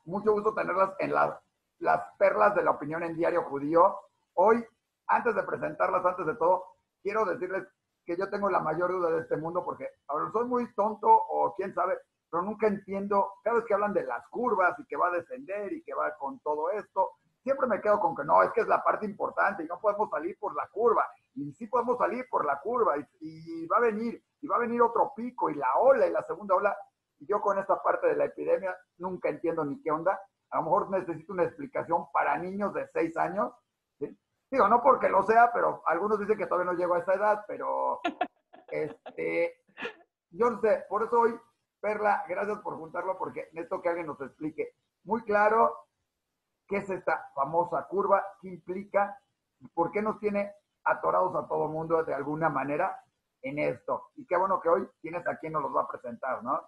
mucho gusto tenerlas en las perlas de la opinión en Diario Judío. Hoy, antes de presentarlas, antes de todo, quiero decirles que yo tengo la mayor duda de este mundo porque ahora soy muy tonto o quién sabe, pero nunca entiendo, cada vez que hablan de las curvas y que va a descender y que va con todo esto, siempre me quedo con que no, es que es la parte importante y no podemos salir por la curva. Y sí podemos salir por la curva y va a venir otro pico y la ola y la segunda ola. Y yo con esta parte de la epidemia nunca entiendo ni qué onda. A lo mejor necesito una explicación para niños de 6 años. ¿Sí? Digo, no porque lo sea, pero algunos dicen que todavía no llego a esa edad, pero yo no sé, por eso hoy, Perla, gracias por juntarlo, porque necesito que alguien nos explique muy claro qué es esta famosa curva, qué implica, por qué nos tiene atorados a todo el mundo de alguna manera en esto. Y qué bueno que hoy tienes a quien nos los va a presentar, ¿no?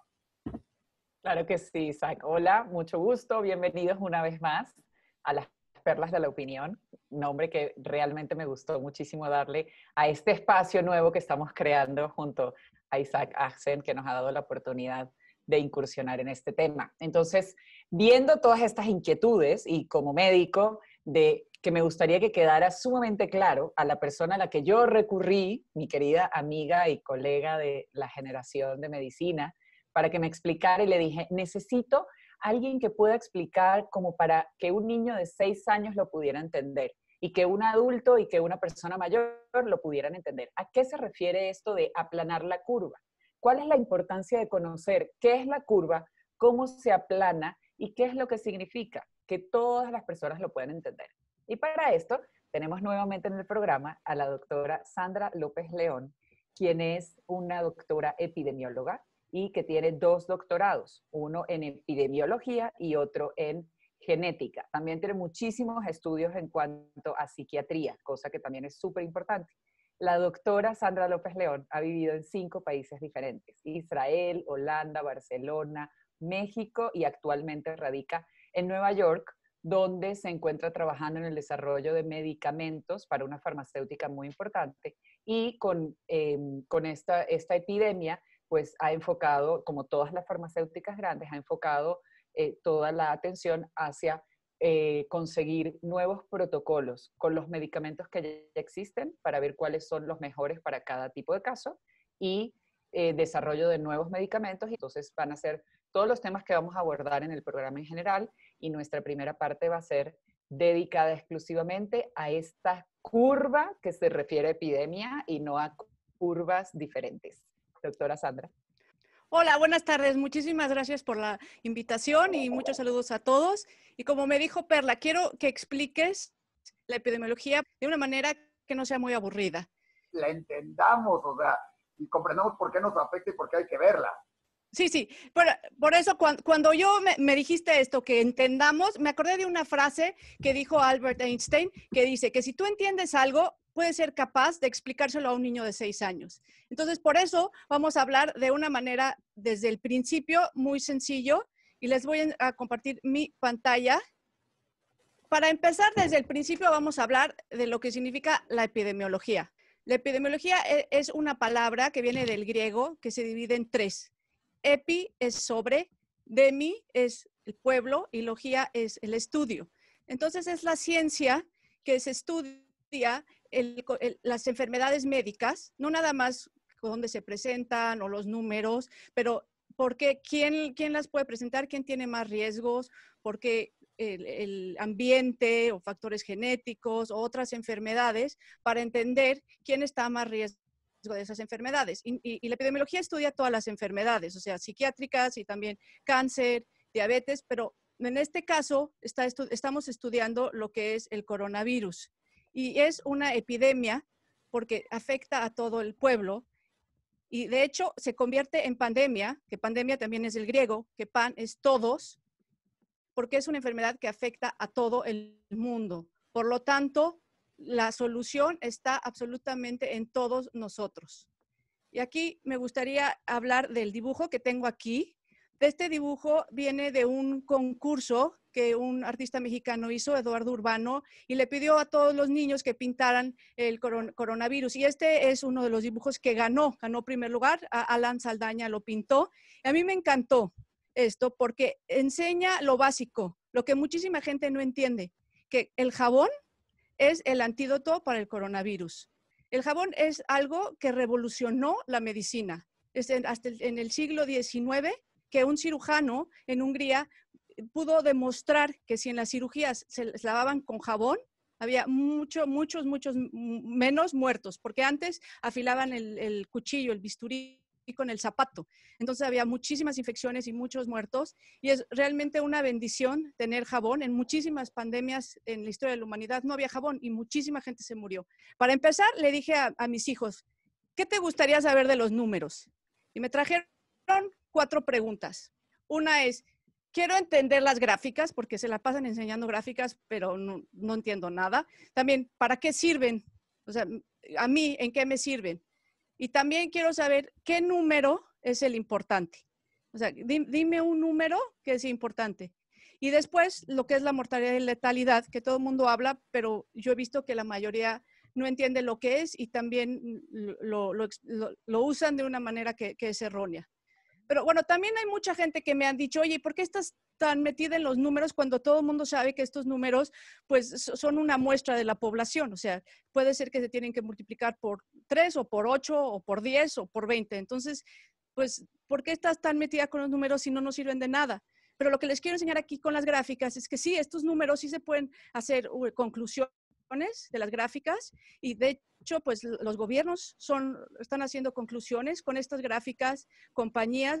Claro que sí, Isaac. Hola, mucho gusto. Bienvenidos una vez más a las Perlas de la Opinión, nombre que realmente me gustó muchísimo darle a este espacio nuevo que estamos creando junto a Isaac Axen, que nos ha dado la oportunidad de incursionar en este tema. Entonces, viendo todas estas inquietudes y como médico, de que me gustaría que quedara sumamente claro a la persona a la que yo recurrí, mi querida amiga y colega de la generación de medicina, para que me explicara y le dije, necesito alguien que pueda explicar como para que un niño de 6 años lo pudiera entender y que un adulto y que una persona mayor lo pudieran entender. ¿A qué se refiere esto de aplanar la curva? ¿Cuál es la importancia de conocer qué es la curva, cómo se aplana y qué es lo que significa? Que todas las personas lo puedan entender. Y para esto tenemos nuevamente en el programa a la doctora Sandra López León, quien es una doctora epidemióloga y que tiene 2 doctorados, uno en epidemiología y otro en genética. También tiene muchísimos estudios en cuanto a psiquiatría, cosa que también es súper importante. La doctora Sandra López León ha vivido en 5 países diferentes: Israel, Holanda, Barcelona, México, y actualmente radica en Nueva York, donde se encuentra trabajando en el desarrollo de medicamentos para una farmacéutica muy importante. Y con esta epidemia, pues ha enfocado, como todas las farmacéuticas grandes, ha enfocado toda la atención hacia conseguir nuevos protocolos con los medicamentos que ya existen para ver cuáles son los mejores para cada tipo de caso y desarrollo de nuevos medicamentos. Y entonces van a ser todos los temas que vamos a abordar en el programa en general, y nuestra primera parte va a ser dedicada exclusivamente a esta curva que se refiere a epidemia y no a curvas diferentes. Doctora Sandra. Hola, buenas tardes. Muchísimas gracias por la invitación y muchos saludos a todos. Y como me dijo Perla, quiero que expliques la epidemiología de una manera que no sea muy aburrida. La entendamos, o sea, y comprendamos por qué nos afecta y por qué hay que verla. Sí. Por eso cuando yo me dijiste esto, que entendamos, me acordé de una frase que dijo Albert Einstein, que dice que si tú entiendes algo, puedes ser capaz de explicárselo a un niño de 6 años. Entonces, por eso vamos a hablar de una manera desde el principio, muy sencillo, y les voy a compartir mi pantalla. Para empezar, desde el principio vamos a hablar de lo que significa la epidemiología. La epidemiología es una palabra que viene del griego, que se divide en 3. Epi es sobre, demi es el pueblo y logía es el estudio. Entonces es la ciencia que se estudia las enfermedades médicas, no nada más dónde se presentan o los números, pero porque quién las puede presentar, quién tiene más riesgos, porque el ambiente o factores genéticos o otras enfermedades, para entender quién está a más riesgo de esas enfermedades. Y la epidemiología estudia todas las enfermedades, o sea, psiquiátricas y también cáncer, diabetes, pero en este caso estamos estudiando lo que es el coronavirus. Y es una epidemia porque afecta a todo el pueblo y de hecho se convierte en pandemia, que pandemia también es del griego, que pan es todos, porque es una enfermedad que afecta a todo el mundo. Por lo tanto, la solución está absolutamente en todos nosotros. Y aquí me gustaría hablar del dibujo que tengo aquí. Este dibujo viene de un concurso que un artista mexicano hizo, Eduardo Urbano, y le pidió a todos los niños que pintaran el coronavirus. Y este es uno de los dibujos que ganó primer lugar. Alan Saldaña lo pintó. Y a mí me encantó. esto porque enseña lo básico, lo que muchísima gente no entiende, que el jabón es el antídoto para el coronavirus. El jabón es algo que revolucionó la medicina. Hasta en el siglo XIX que un cirujano en Hungría pudo demostrar que si en las cirugías se lavaban con jabón, había muchos menos muertos, porque antes afilaban el cuchillo, el bisturí con el zapato. Entonces había muchísimas infecciones y muchos muertos. Y es realmente una bendición tener jabón. En muchísimas pandemias en la historia de la humanidad no había jabón y muchísima gente se murió. Para empezar, le dije a mis hijos, ¿qué te gustaría saber de los números? Y me trajeron 4 preguntas. Una es, quiero entender las gráficas, porque se la pasan enseñando gráficas, pero no entiendo nada. También, ¿para qué sirven? O sea, a mí, ¿en qué me sirven? Y también quiero saber qué número es el importante. O sea, dime un número que es importante. Y después, lo que es la mortalidad y letalidad, que todo el mundo habla, pero yo he visto que la mayoría no entiende lo que es y también lo usan de una manera que es errónea. Pero bueno, también hay mucha gente que me han dicho, oye, ¿por qué estás tan metida en los números cuando todo el mundo sabe que estos números pues son una muestra de la población? O sea, puede ser que se tienen que multiplicar por 3 o por 8 o por 10 o por 20. Entonces, pues, ¿por qué estás tan metida con los números si no nos sirven de nada? Pero lo que les quiero enseñar aquí con las gráficas es que sí, estos números sí se pueden hacer conclusiones de las gráficas y de hecho, pues los gobiernos están haciendo conclusiones con estas gráficas, compañías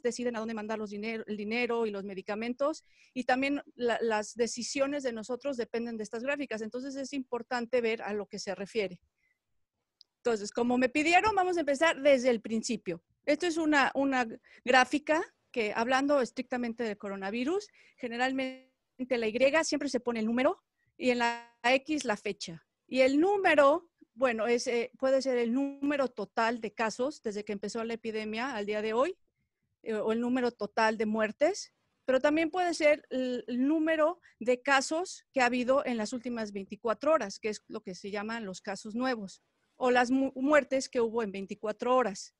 deciden a dónde mandar el dinero y los medicamentos y también las decisiones de nosotros dependen de estas gráficas. Entonces es importante ver a lo que se refiere. Entonces, como me pidieron, vamos a empezar desde el principio. Esto es una gráfica que, hablando estrictamente del coronavirus, generalmente la Y siempre se pone el número y en la X la fecha. Y el número, bueno, puede ser el número total de casos desde que empezó la epidemia al día de hoy, o el número total de muertes, pero también puede ser el número de casos que ha habido en las últimas 24 horas, que es lo que se llaman los casos nuevos, o las muertes que hubo en 24 horas.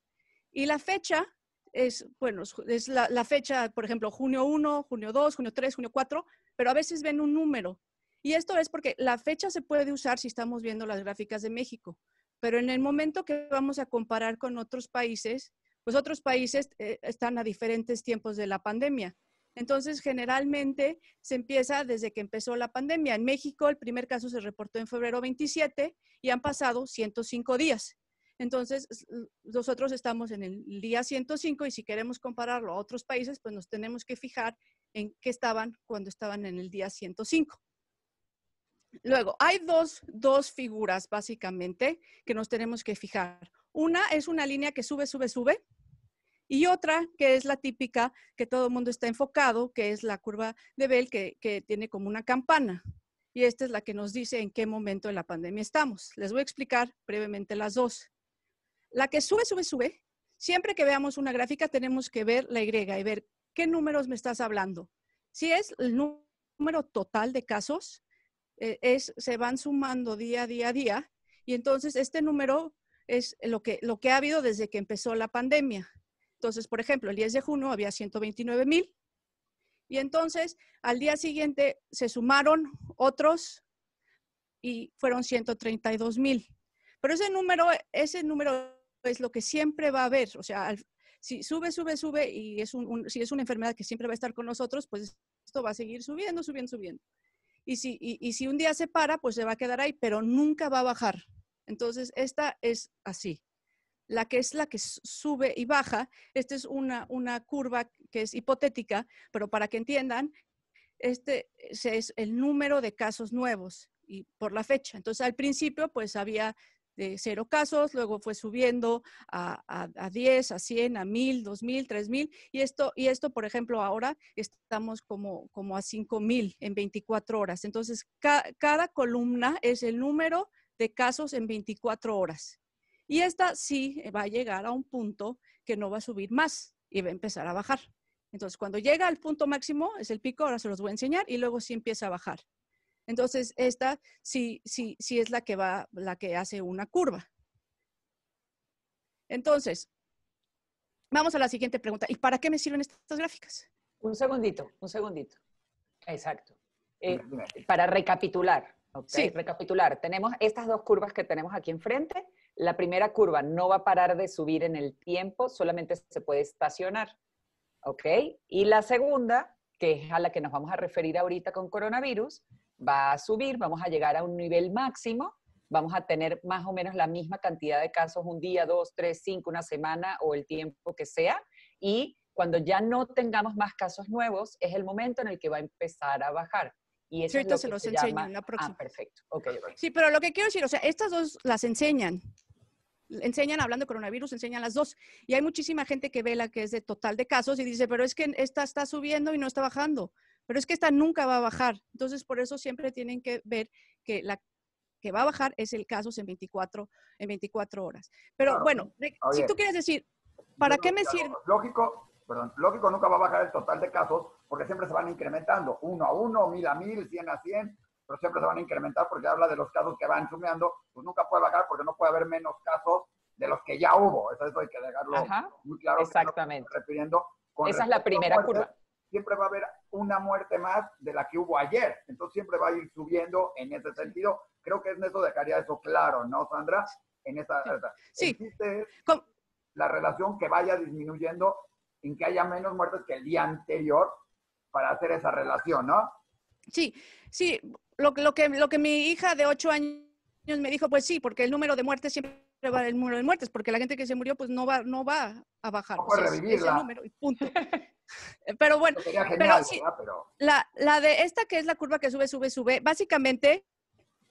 Y la fecha es, bueno, es la fecha, por ejemplo, junio 1, junio 2, junio 3, junio 4, pero a veces ven un número. Y esto es porque la fecha se puede usar si estamos viendo las gráficas de México, pero en el momento que vamos a comparar con otros países, pues otros países están a diferentes tiempos de la pandemia. Entonces, generalmente se empieza desde que empezó la pandemia. En México, el primer caso se reportó en febrero 27 y han pasado 105 días. Entonces, nosotros estamos en el día 105 y si queremos compararlo a otros países, pues nos tenemos que fijar en qué estaban cuando estaban en el día 105. Luego, hay dos figuras básicamente que nos tenemos que fijar. Una es una línea que sube, sube, sube. Y otra que es la típica que todo el mundo está enfocado, que es la curva de Bell, que tiene como una campana. Y esta es la que nos dice en qué momento de la pandemia estamos. Les voy a explicar brevemente las dos. La que sube, sube, sube. Siempre que veamos una gráfica tenemos que ver la Y y ver qué números me estás hablando. Si es el número total de casos, se van sumando día a día, y entonces este número es lo que ha habido desde que empezó la pandemia. Entonces, por ejemplo, el 10 de junio había 129,000 y entonces al día siguiente se sumaron otros y fueron 132,000. Pero ese número es lo que siempre va a haber. O sea, si sube, sube, sube y si es una enfermedad que siempre va a estar con nosotros, pues esto va a seguir subiendo, subiendo, subiendo. Y si un día se para, pues se va a quedar ahí, pero nunca va a bajar. Entonces, esta es así. La que sube y baja, esta es una curva que es hipotética, pero para que entiendan, este es el número de casos nuevos y por la fecha. Entonces, al principio, pues había de 0 casos, luego fue subiendo a 10, a 100, a 1,000, 2,000, 3,000. Y esto, por ejemplo, ahora estamos como a 5,000 en 24 horas. Entonces, cada columna es el número de casos en 24 horas. Y esta sí va a llegar a un punto que no va a subir más y va a empezar a bajar. Entonces, cuando llega al punto máximo, es el pico, ahora se los voy a enseñar, y luego sí empieza a bajar. Entonces, esta sí es la que hace una curva. Entonces, vamos a la siguiente pregunta. ¿Y para qué me sirven estas gráficas? Un segundito, un segundito. Exacto. Dime. Para recapitular, ¿ok? Sí. Recapitular. Tenemos estas dos curvas que tenemos aquí enfrente. La primera curva no va a parar de subir en el tiempo, solamente se puede estacionar, ¿ok? Y la segunda, que es a la que nos vamos a referir ahorita con coronavirus, va a subir, vamos a llegar a un nivel máximo, vamos a tener más o menos la misma cantidad de casos un día, 2, 3, 5, una semana o el tiempo que sea, y cuando ya no tengamos más casos nuevos, es el momento en el que va a empezar a bajar. Y eso Sí, es ahorita lo se que los se enseño llama... en la próxima. Ah, perfecto. Ok. Sí, pero lo que quiero decir, o sea, estas dos las enseñan. Enseñan hablando de coronavirus, enseñan las dos. Y hay muchísima gente que ve la que es de total de casos y dice, pero es que esta está subiendo y no está bajando. Pero es que esta nunca va a bajar. Entonces, por eso siempre tienen que ver que la que va a bajar es el casos en 24 horas. Pero Claro. bueno, si Oye, tú quieres decir, ¿para qué me sirve? Lógico, nunca va a bajar el total de casos porque siempre se van incrementando, 1 a 1, 1000 a 1000, 100 a 100, pero siempre se van a incrementar porque habla de los casos que van sumeando, pues nunca puede bajar porque no puede haber menos casos de los que ya hubo. Eso hay que dejarlo muy claro. Exactamente. Refiriendo con esa es la primera muertes, curva. Siempre va a haber una muerte más de la que hubo ayer. Entonces siempre va a ir subiendo en ese sentido. Creo que en eso dejaría eso claro, ¿no, Sandra? En esa, sí. Existe la relación que vaya disminuyendo en que haya menos muertes que el día anterior para hacer esa relación, ¿no? Sí, sí. Lo que mi hija de 8 años me dijo, pues sí, porque el número de muertes siempre va el número de muertes, porque la gente que se murió, pues no va a bajar. No puede revivirla. Es el número y punto. Pero bueno, sería genial, sí, pero... la de esta que es la curva que sube, básicamente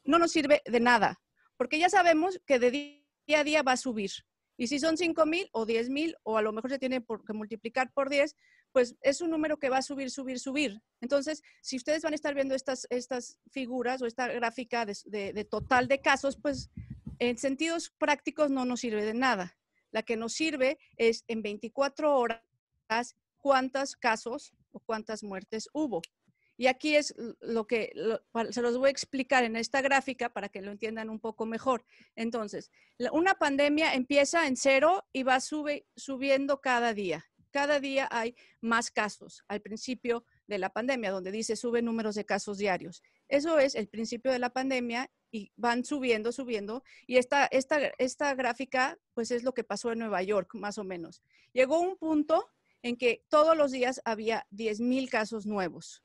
no nos sirve de nada, porque ya sabemos que de día a día va a subir. Y si son 5,000 o 10,000, o a lo mejor se tiene que multiplicar por 10, pues es un número que va a subir. Entonces, si ustedes van a estar viendo estas figuras o esta gráfica de total de casos, pues en sentidos prácticos no nos sirve de nada. La que nos sirve es en 24 horas cuántos casos o cuántas muertes hubo. Y aquí es se los voy a explicar en esta gráfica para que lo entiendan un poco mejor. Entonces, una pandemia empieza en 0 y va subiendo cada día. Cada día hay más casos al principio de la pandemia, donde dice sube números de casos diarios. Eso es el principio de la pandemia y van subiendo. Y esta gráfica, pues es lo que pasó en Nueva York, más o menos. Llegó un punto en que todos los días había 10,000 casos nuevos.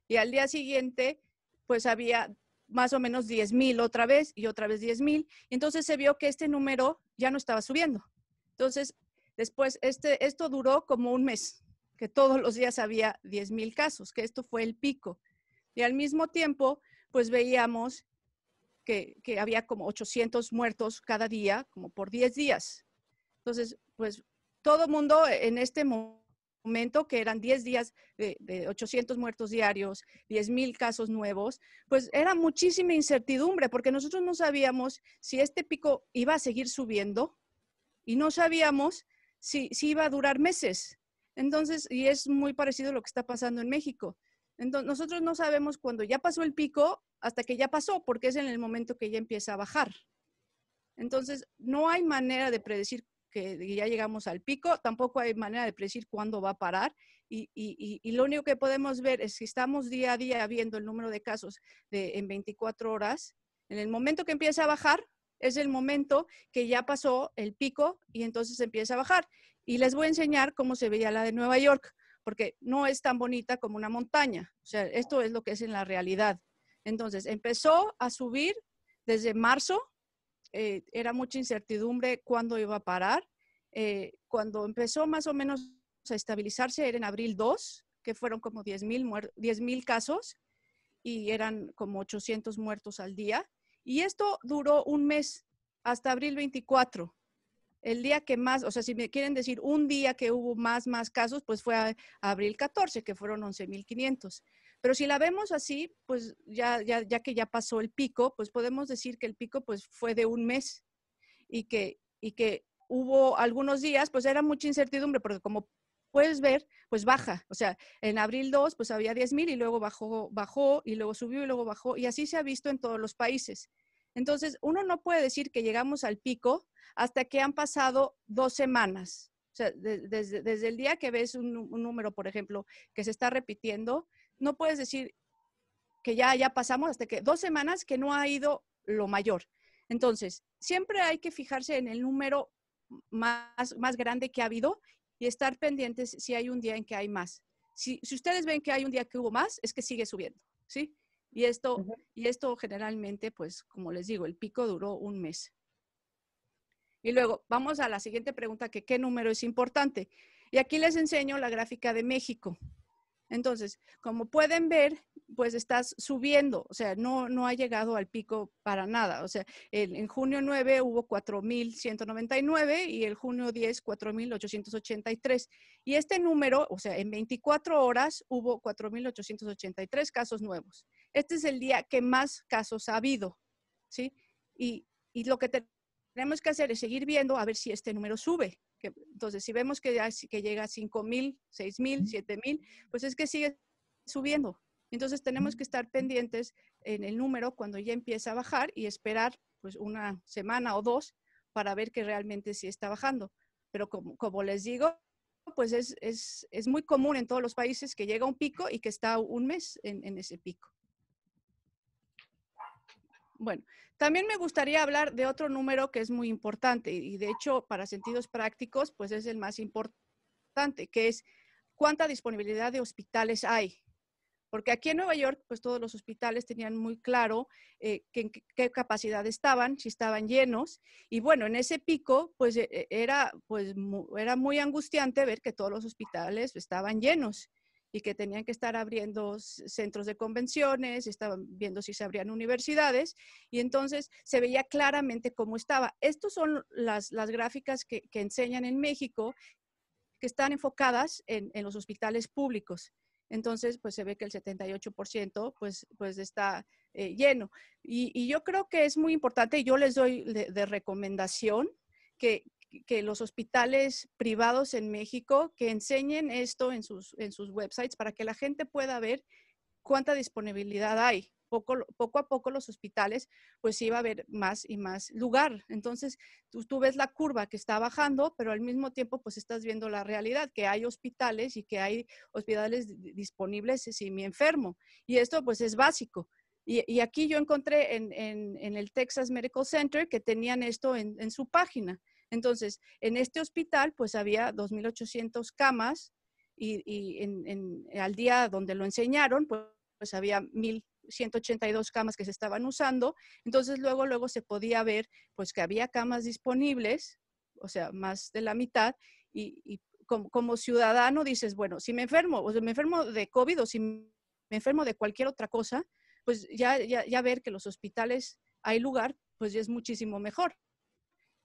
Y al día siguiente, pues había más o menos 10,000 otra vez y otra vez 10,000. Entonces se vio que este número ya no estaba subiendo. Entonces, después, esto duró como un mes, que todos los días había 10,000 casos, que esto fue el pico. Y al mismo tiempo, pues veíamos que había como 800 muertos cada día, como por 10 días. Entonces, pues todo el mundo en este momento, que eran 10 días de 800 muertos diarios, 10,000 casos nuevos, pues era muchísima incertidumbre, porque nosotros no sabíamos si este pico iba a seguir subiendo y no sabíamos si iba a durar meses. Entonces, y es muy parecido a lo que está pasando en México. Entonces, nosotros no sabemos cuándo ya pasó el pico hasta que ya pasó, porque es en el momento que ya empieza a bajar. Entonces, no hay manera de predecir que ya llegamos al pico, tampoco hay manera de predecir cuándo va a parar y lo único que podemos ver es si estamos día a día viendo el número de casos en 24 horas, en el momento que empieza a bajar, es el momento que ya pasó el pico y entonces empieza a bajar. Y les voy a enseñar cómo se veía la de Nueva York, porque no es tan bonita como una montaña. O sea, esto es lo que es en la realidad. Entonces, empezó a subir desde marzo. Era mucha incertidumbre cuándo iba a parar. Cuando empezó más o menos a estabilizarse era en abril 2, que fueron como 10,000 casos y eran como 800 muertos al día. Y esto duró un mes, hasta abril 24. El día que más, o sea, si me quieren decir un día que hubo más casos, pues fue a abril 14, que fueron 11,500. Pero si la vemos así, pues ya que ya pasó el pico, pues podemos decir que el pico pues fue de un mes y que hubo algunos días, pues era mucha incertidumbre, porque como puedes ver, pues baja. O sea, en abril 2, pues había 10,000 y luego bajó y luego subió y luego bajó. Y así se ha visto en todos los países. Entonces, uno no puede decir que llegamos al pico hasta que han pasado 2 semanas. O sea, desde el día que ves un número, por ejemplo, que se está repitiendo, no puedes decir que ya pasamos hasta que 2 semanas que no ha ido lo mayor. Entonces, siempre hay que fijarse en el número más grande que ha habido y estar pendientes si hay un día en que hay más. Si ustedes ven que hay un día que hubo más, es que sigue subiendo, ¿sí? Y esto generalmente, pues, como les digo, el pico duró un mes. Y luego, vamos a la siguiente pregunta, que ¿qué número es importante? Y aquí les enseño la gráfica de México. Entonces, como pueden ver, pues estás subiendo, o sea, no ha llegado al pico para nada. O sea, en junio 9 hubo 4,199 y el junio 10, 4,883. Y este número, o sea, en 24 horas hubo 4,883 casos nuevos. Este es el día que más casos ha habido, ¿sí? Y lo que tenemos que hacer es seguir viendo a ver si este número sube. Entonces, si vemos que llega a 5,000, 6,000, 7,000, pues es que sigue subiendo. Entonces, tenemos que estar pendientes en el número cuando ya empieza a bajar y esperar pues una semana o 2 para ver que realmente sí está bajando. Pero como les digo, pues es muy común en todos los países que llega un pico y que está un mes en ese pico. Bueno, también me gustaría hablar de otro número que es muy importante y de hecho para sentidos prácticos pues es el más importante, que es cuánta disponibilidad de hospitales hay. Porque aquí en Nueva York pues todos los hospitales tenían muy claro qué capacidad estaban, si estaban llenos. Y bueno, en ese pico pues era muy angustiante ver que todos los hospitales estaban llenos y que tenían que estar abriendo centros de convenciones, estaban viendo si se abrían universidades, y entonces se veía claramente cómo estaba. Estas son las gráficas que enseñan en México, que están enfocadas en los hospitales públicos. Entonces, pues se ve que el 78% pues está lleno. Y yo creo que es muy importante, y yo les doy de recomendación que los hospitales privados en México que enseñen esto en sus websites para que la gente pueda ver cuánta disponibilidad hay. Poco a poco los hospitales, pues sí va a haber más y más lugar. Entonces, tú ves la curva que está bajando, pero al mismo tiempo, pues estás viendo la realidad, que hay hospitales y que hay hospitales disponibles si me enfermo. Y esto, pues, es básico. Y aquí yo encontré en el Texas Medical Center que tenían esto en su página. Entonces, en este hospital, pues había 2,800 camas y al día donde lo enseñaron, pues había 1,182 camas que se estaban usando. Entonces, luego se podía ver pues que había camas disponibles, o sea, más de la mitad, y como ciudadano dices, bueno, si me enfermo, o me enfermo de COVID o si me enfermo de cualquier otra cosa, pues ya ver que los hospitales hay lugar, pues ya es muchísimo mejor.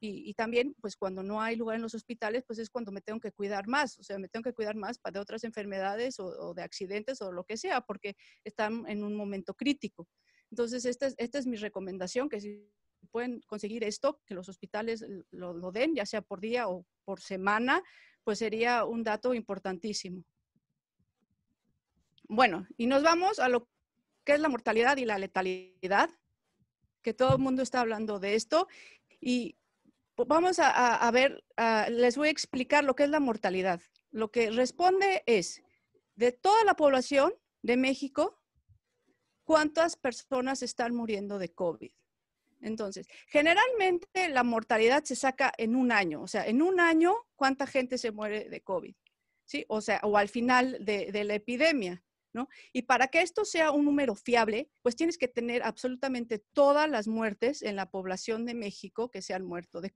Y también, pues cuando no hay lugar en los hospitales, pues es cuando me tengo que cuidar más, o sea, me tengo que cuidar más de otras enfermedades o de accidentes o lo que sea, porque están en un momento crítico. Entonces, esta es mi recomendación, que si pueden conseguir esto, que los hospitales lo den, ya sea por día o por semana, pues sería un dato importantísimo. Bueno, y nos vamos a lo que es la mortalidad y la letalidad, que todo el mundo está hablando de esto, y vamos a ver, les voy a explicar lo que es la mortalidad. Lo que responde es, de toda la población de México, ¿cuántas personas están muriendo de COVID? Entonces, generalmente la mortalidad se saca en un año. O sea, en un año, ¿cuánta gente se muere de COVID? ¿Sí? O sea, o al final de la epidemia, ¿no? Y para que esto sea un número fiable, pues tienes que tener absolutamente todas las muertes en la población de México que se han muerto de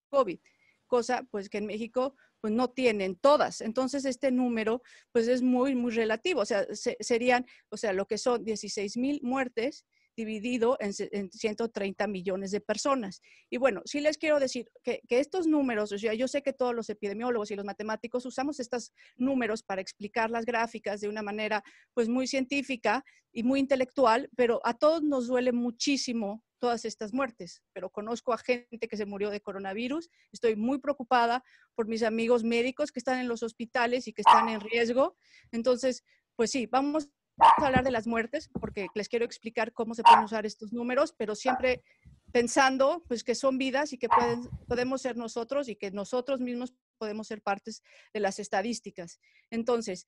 COVID, cosa pues que en México pues no tienen todas. Entonces este número pues es muy relativo, o sea, serían, o sea, lo que son 16,000 muertes dividido en 130 millones de personas. Y bueno, sí les quiero decir que estos números, o sea, yo sé que todos los epidemiólogos y los matemáticos usamos estos números para explicar las gráficas de una manera pues muy científica y muy intelectual, pero a todos nos duele muchísimo todas estas muertes, pero conozco a gente que se murió de coronavirus, estoy muy preocupada por mis amigos médicos que están en los hospitales y que están en riesgo. Entonces, pues sí, vamos a hablar de las muertes porque les quiero explicar cómo se pueden usar estos números, pero siempre pensando pues que son vidas y que podemos ser nosotros y que nosotros mismos podemos ser partes de las estadísticas. Entonces,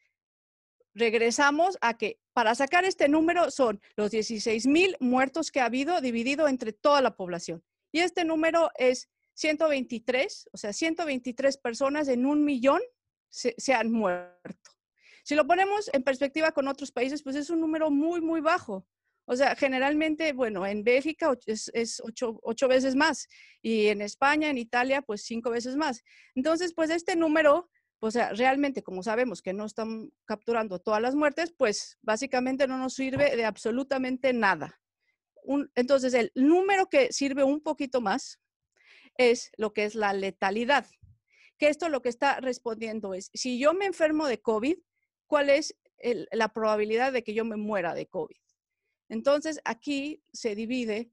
regresamos a que para sacar este número son los 16,000 muertos que ha habido dividido entre toda la población. Y este número es 123, o sea, 123 personas en 1,000,000 se han muerto. Si lo ponemos en perspectiva con otros países, pues es un número muy, muy bajo. O sea, generalmente, bueno, en Bélgica es 8 veces más y en España, en Italia, pues 5 veces más. Entonces, pues este número, o sea, realmente, como sabemos que no están capturando todas las muertes, pues básicamente no nos sirve de absolutamente nada. Entonces, el número que sirve un poquito más es lo que es la letalidad. Que esto lo que está respondiendo es, si yo me enfermo de COVID, ¿cuál es la probabilidad de que yo me muera de COVID? Entonces, aquí se divide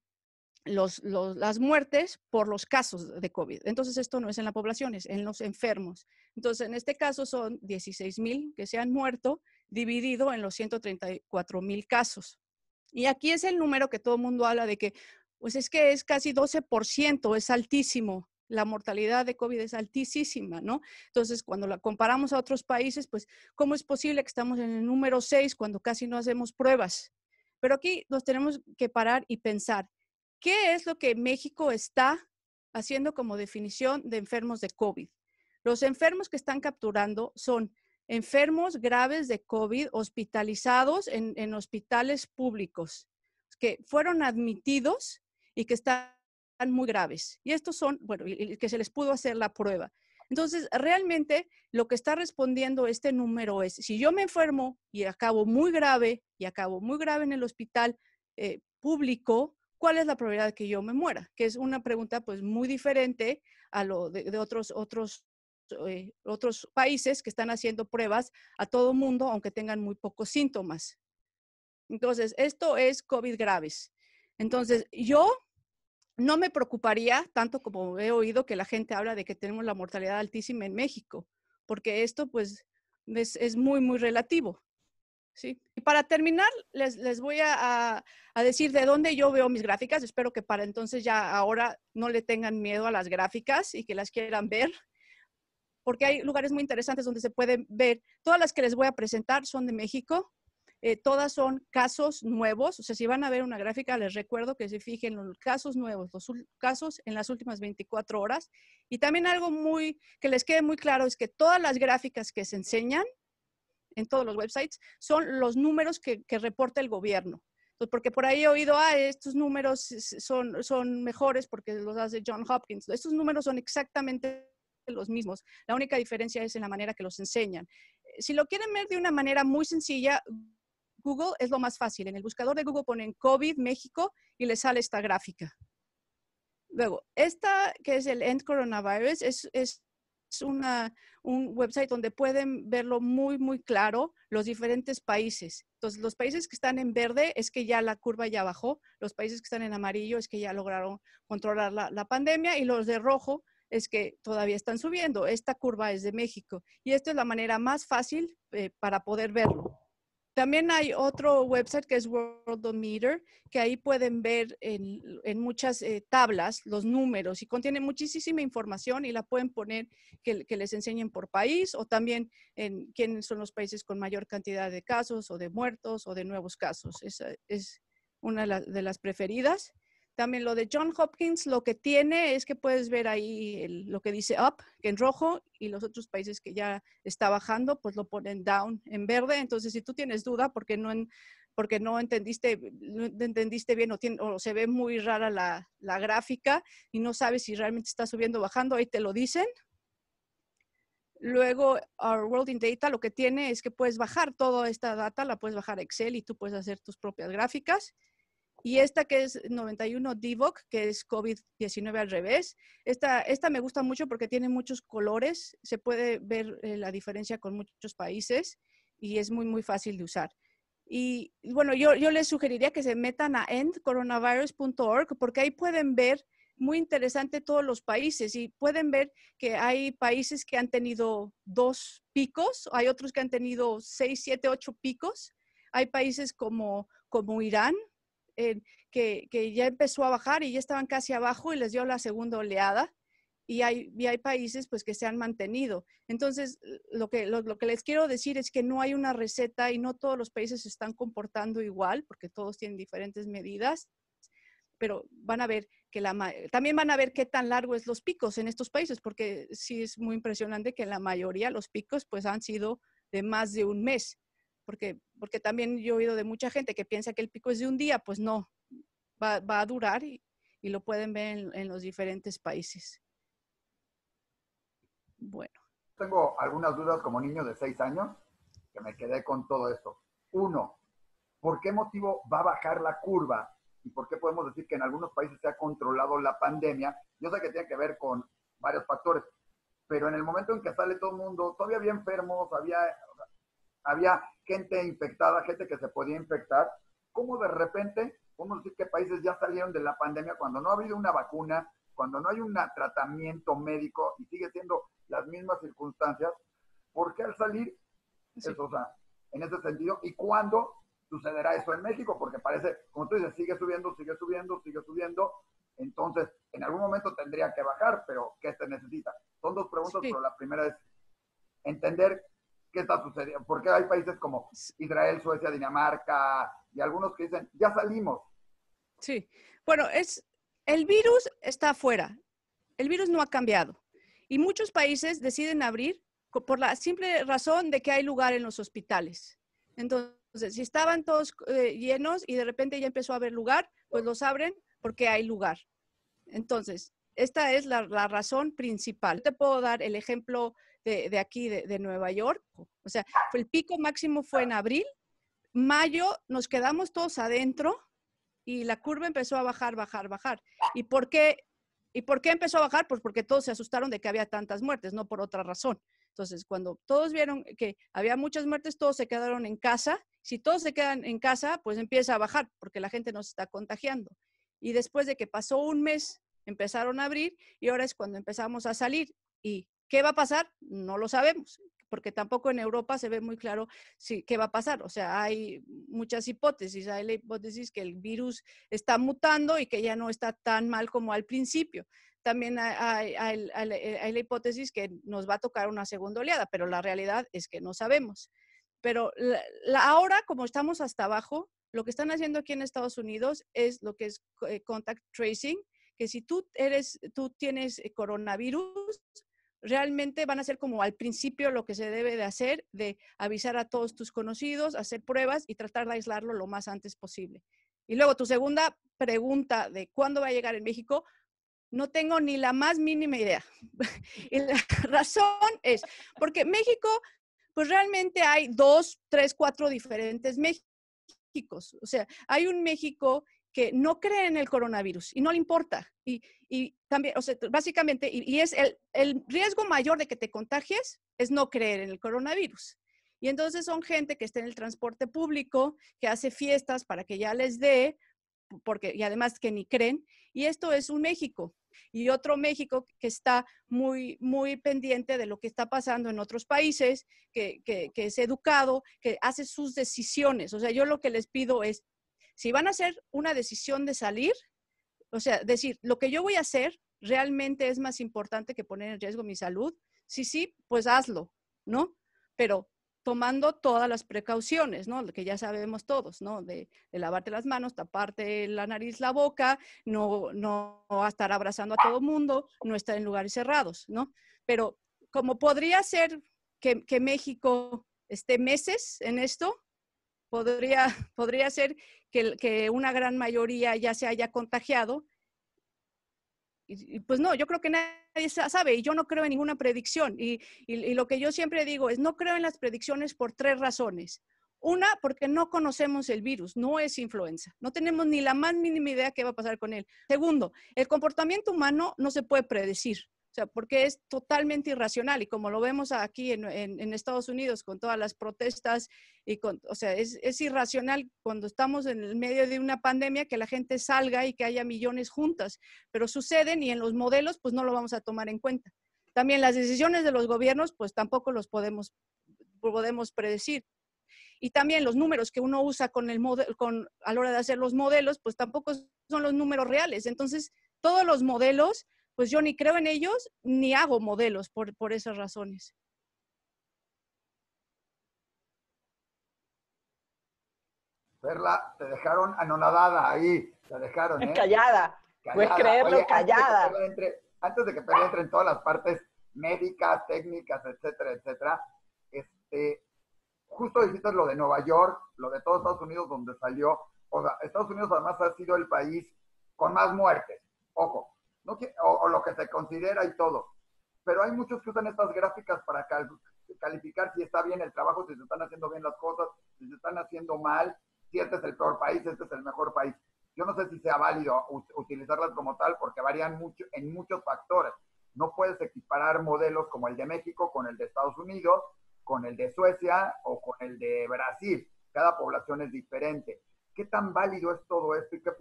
las muertes por los casos de COVID. Entonces, esto no es en la población, es en los enfermos. Entonces, en este caso son 16,000 que se han muerto, dividido en los 134,000 casos. Y aquí es el número que todo el mundo habla de que, pues es que es casi 12%, es altísimo. La mortalidad de COVID es altísima, ¿no? Entonces, cuando la comparamos a otros países, pues, ¿cómo es posible que estamos en el número 6 cuando casi no hacemos pruebas? Pero aquí nos tenemos que parar y pensar, ¿qué es lo que México está haciendo como definición de enfermos de COVID? Los enfermos que están capturando son enfermos graves de COVID hospitalizados en hospitales públicos, que fueron admitidos y que están muy graves. Y estos son, bueno, y que se les pudo hacer la prueba. Entonces, realmente lo que está respondiendo este número es, si yo me enfermo y acabo muy grave en el hospital público, ¿cuál es la probabilidad de que yo me muera? Que es una pregunta pues muy diferente a lo de otros países que están haciendo pruebas a todo mundo, aunque tengan muy pocos síntomas. Entonces, esto es COVID graves. Entonces, yo no me preocuparía tanto como he oído que la gente habla de que tenemos la mortalidad altísima en México, porque esto pues es muy, muy relativo. ¿Sí? Y para terminar, les voy a decir de dónde yo veo mis gráficas. Espero que para entonces ya ahora no le tengan miedo a las gráficas y que las quieran ver, porque hay lugares muy interesantes donde se pueden ver. Todas las que les voy a presentar son de México. Todas son casos nuevos. O sea, si van a ver una gráfica, les recuerdo que se fijen en los casos nuevos, los casos en las últimas 24 horas. Y también algo que les quede muy claro es que todas las gráficas que se enseñan en todos los websites son los números que reporta el gobierno. Entonces, porque por ahí he oído, estos números son mejores porque los hace John Hopkins. Estos números son exactamente los mismos. La única diferencia es en la manera que los enseñan. Si lo quieren ver de una manera muy sencilla, Google es lo más fácil. En el buscador de Google ponen COVID México y les sale esta gráfica. Luego, esta que es el End Coronavirus es un website donde pueden verlo muy, muy claro los diferentes países. Entonces, los países que están en verde es que ya la curva ya bajó, los países que están en amarillo es que ya lograron controlar la pandemia y los de rojo es que todavía están subiendo. Esta curva es de México y esta es la manera más fácil para poder verlo. También hay otro website que es Worldometer, que ahí pueden ver en muchas tablas los números y contiene muchísima información y la pueden poner que les enseñen por país o también en quiénes son los países con mayor cantidad de casos o de muertos o de nuevos casos. Esa es una de las preferidas. También lo de John Hopkins, lo que tiene es que puedes ver ahí lo que dice up, que en rojo, y los otros países que ya está bajando, pues lo ponen down en verde. Entonces, si tú tienes duda porque no entendiste bien o se ve muy rara la gráfica y no sabes si realmente está subiendo o bajando, ahí te lo dicen. Luego, Our World in Data lo que tiene es que puedes bajar toda esta data, la puedes bajar a Excel y tú puedes hacer tus propias gráficas. Y esta que es 91 DVOC, que es COVID-19 al revés. Esta me gusta mucho porque tiene muchos colores. Se puede ver la diferencia con muchos países y es muy, muy fácil de usar. Y bueno, yo les sugeriría que se metan a endcoronavirus.org porque ahí pueden ver muy interesante todos los países y pueden ver que hay países que han tenido 2 picos, hay otros que han tenido 6, 7, 8 picos. Hay países como Irán, que ya empezó a bajar y ya estaban casi abajo y les dio la segunda oleada. y hay países pues que se han mantenido. Entonces, lo que les quiero decir es que no hay una receta y no todos los países se están comportando igual, porque todos tienen diferentes medidas, pero van a ver que también van a ver qué tan largo es los picos en estos países, porque sí es muy impresionante que en la mayoría los picos pues han sido de más de un mes, porque también yo he oído de mucha gente que piensa que el pico es de un día, pues no, va a durar y lo pueden ver en los diferentes países. Bueno. Tengo algunas dudas como niño de 6 años que me quedé con todo esto. Uno, ¿por qué motivo va a bajar la curva? ¿Y por qué podemos decir que en algunos países se ha controlado la pandemia? Yo sé que tiene que ver con varios factores, pero en el momento en que sale todo el mundo, todavía había enfermos, había gente infectada, gente que se podía infectar. ¿Cómo de repente podemos decir que países ya salieron de la pandemia cuando no ha habido una vacuna, cuando no hay un tratamiento médico y sigue siendo las mismas circunstancias? ¿Por qué al salir eso, o sea, en ese sentido? ¿Y cuándo sucederá eso en México? Porque parece, como tú dices, sigue subiendo. Entonces, en algún momento tendría que bajar, pero ¿qué se necesita? Son dos preguntas, pero la primera es entender qué está sucediendo. Porque hay países como Israel, Suecia, Dinamarca y algunos que dicen, ya salimos. Sí, bueno, el virus está afuera. El virus no ha cambiado. Y muchos países deciden abrir por la simple razón de que hay lugar en los hospitales. Entonces, si estaban todos llenos y de repente ya empezó a haber lugar, pues los abren porque hay lugar. Entonces, esta es la razón principal. Te puedo dar el ejemplo de aquí, de Nueva York. O sea, el pico máximo fue en abril. Mayo nos quedamos todos adentro y la curva empezó a bajar. ¿Y por qué empezó a bajar? Pues porque todos se asustaron de que había tantas muertes, no por otra razón. Entonces, cuando todos vieron que había muchas muertes, todos se quedaron en casa. Si todos se quedan en casa, pues empieza a bajar porque la gente no se está contagiando. Y después de que pasó un mes, empezaron a abrir y ahora es cuando empezamos a salir. ¿Y qué va a pasar? No lo sabemos, porque tampoco en Europa se ve muy claro qué va a pasar. O sea, hay muchas hipótesis. Hay la hipótesis que el virus está mutando y que ya no está tan mal como al principio. También hay la hipótesis que nos va a tocar una segunda oleada, pero la realidad es que no sabemos. Pero ahora, como estamos hasta abajo, lo que están haciendo aquí en Estados Unidos es lo que es contact tracing, que si tú tienes coronavirus, realmente van a ser como al principio lo que se debe de hacer, de avisar a todos tus conocidos, hacer pruebas y tratar de aislarlo lo más antes posible. Y luego tu segunda pregunta de cuándo va a llegar en México, no tengo ni la más mínima idea. Y la razón es porque México, pues realmente hay 2, 3, 4 diferentes Méxicos. O sea, hay un México que no cree en el coronavirus y no le importa. Y también, o sea, básicamente, y es el riesgo mayor de que te contagies es no creer en el coronavirus. Y entonces son gente que está en el transporte público, que hace fiestas para que ya les dé, y además que ni creen. Y esto es un México. Y otro México que está muy, muy pendiente de lo que está pasando en otros países, que es educado, que hace sus decisiones. O sea, yo lo que les pido es, si van a hacer una decisión de salir, o sea, decir, lo que yo voy a hacer realmente es más importante que poner en riesgo mi salud. Sí, pues hazlo, ¿no? Pero tomando todas las precauciones, ¿no? Que ya sabemos todos, ¿no? De lavarte las manos, taparte la nariz, la boca, no estar abrazando a todo mundo, no estar en lugares cerrados, ¿no? Pero como podría ser que México esté meses en esto, podría ser que una gran mayoría ya se haya contagiado. Y pues no, yo creo que nadie sabe y yo no creo en ninguna predicción. Y lo que yo siempre digo es, no creo en las predicciones por 3 razones. Una, porque no conocemos el virus, no es influenza. No tenemos ni la más mínima idea qué va a pasar con él. Segundo, el comportamiento humano no se puede predecir. O sea, porque es totalmente irracional y como lo vemos aquí en Estados Unidos con todas las protestas, o sea, es irracional cuando estamos en el medio de una pandemia que la gente salga y que haya millones juntas, pero suceden y en los modelos pues no lo vamos a tomar en cuenta. También las decisiones de los gobiernos pues tampoco los podemos predecir. Y también los números que uno usa a la hora de hacer los modelos pues tampoco son los números reales. Entonces, todos los modelos pues yo ni creo en ellos, ni hago modelos por esas razones. Perla, te dejaron anonadada ahí, te dejaron, ¿eh? Callada. Puedes Callada. creerlo, Oye, callada. antes de que Perla entre en todas las partes médicas, técnicas, etcétera, etcétera, justo dijiste lo de Nueva York, lo de todos Estados Unidos donde salió. O sea, Estados Unidos además ha sido el país con más muertes. Ojo, no o lo que se considera y todo. Pero hay muchos que usan estas gráficas para calificar si está bien el trabajo, si se están haciendo bien las cosas, si se están haciendo mal, si este es el peor país, este es el mejor país. Yo no sé si sea válido utilizarlas como tal porque varían mucho en muchos factores. No puedes equiparar modelos como el de México con el de Estados Unidos, con el de Suecia o con el de Brasil. Cada población es diferente. ¿Qué tan válido es todo esto y qué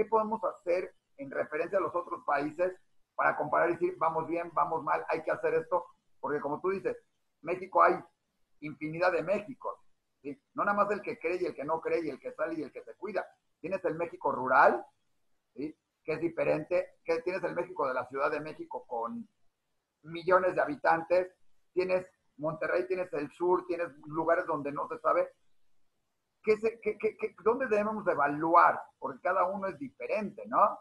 podemos hacer en referencia a los otros países para comparar y decir, vamos bien, vamos mal, hay que hacer esto? Porque como tú dices, México hay infinidad de Méxicos, ¿sí? No nada más el que cree y el que no cree y el que sale y el que se cuida. Tienes el México rural, ¿sí? Que es diferente, que tienes el México de la Ciudad de México con millones de habitantes, tienes Monterrey, tienes el sur, tienes lugares donde no se sabe. ¿Dónde debemos evaluar? Porque cada uno es diferente, ¿no?